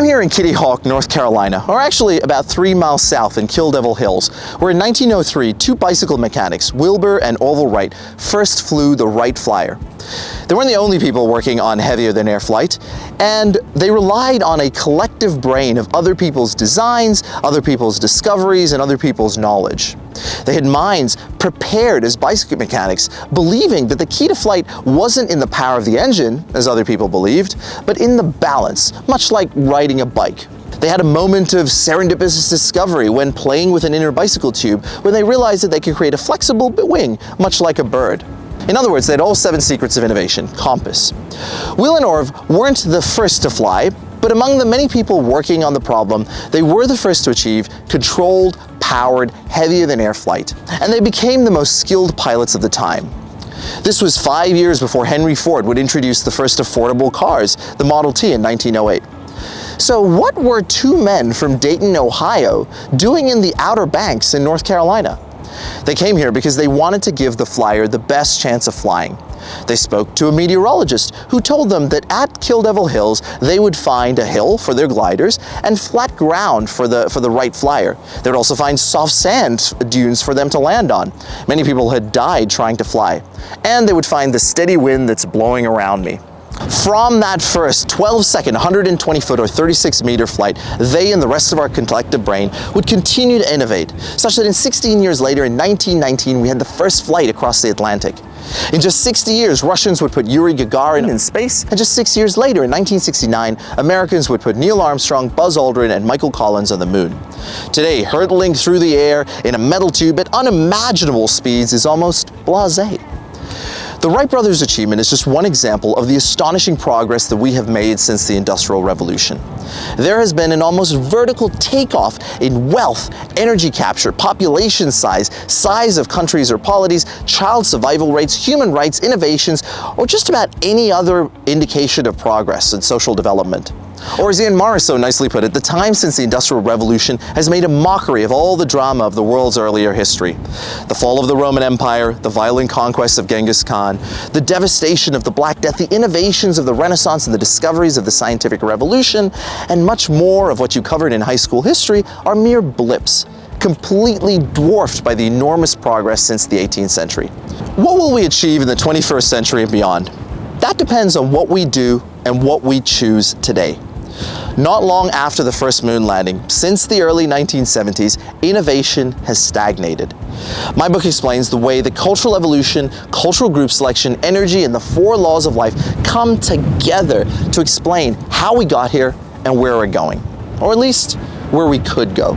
here in Kitty Hawk, North Carolina, or actually about 3 miles south in Kill Devil Hills, where in 1903, two bicycle mechanics, Wilbur and Orville Wright, first flew the Wright Flyer. They weren't the only people working on heavier-than-air flight, and they relied on a collective brain of other people's designs, other people's discoveries, and other people's knowledge. They had minds prepared as bicycle mechanics, believing that the key to flight wasn't in the power of the engine, as other people believed, but in the balance, much like riding a bike. They had a moment of serendipitous discovery when playing with an inner bicycle tube, when they realized that they could create a flexible wing, much like a bird. In other words, they had all 7 secrets of innovation, compass. Will and Orv weren't the first to fly, but among the many people working on the problem, they were the first to achieve controlled, powered, heavier-than-air flight, and they became the most skilled pilots of the time. This was 5 years before Henry Ford would introduce the first affordable cars, the Model T in 1908. So what were two men from Dayton, Ohio, doing in the Outer Banks in North Carolina? They came here because they wanted to give the Flyer the best chance of flying. They spoke to a meteorologist who told them that at Kill Devil Hills they would find a hill for their gliders and flat ground for the Wright Flyer. They would also find soft sand dunes for them to land on. Many people had died trying to fly. And they would find the steady wind that's blowing around me. From that first 12-second, 120-foot or 36-meter flight, they and the rest of our collective brain would continue to innovate, such that in 16 years later, in 1919, we had the first flight across the Atlantic. In just 60 years, Russians would put Yuri Gagarin in space, and just 6 years later, in 1969, Americans would put Neil Armstrong, Buzz Aldrin, and Michael Collins on the moon. Today, hurtling through the air in a metal tube at unimaginable speeds is almost blasé. The Wright brothers' achievement is just one example of the astonishing progress that we have made since the Industrial Revolution. There has been an almost vertical takeoff in wealth, energy capture, population size of countries or polities, child survival rates, human rights, innovations, or just about any other indication of progress in social development. Or as Ian Morris so nicely put it, the time since the Industrial Revolution has made a mockery of all the drama of the world's earlier history. The fall of the Roman Empire, the violent conquest of Genghis Khan, the devastation of the Black Death, the innovations of the Renaissance and the discoveries of the scientific revolution, and much more of what you covered in high school history are mere blips, completely dwarfed by the enormous progress since the 18th century. What will we achieve in the 21st century and beyond? That depends on what we do and what we choose today. Not long after the first moon landing, since the early 1970s, innovation has stagnated. My book explains the way that cultural evolution, cultural group selection, energy, and the 4 laws of life come together to explain how we got here and where we're going, or at least where we could go.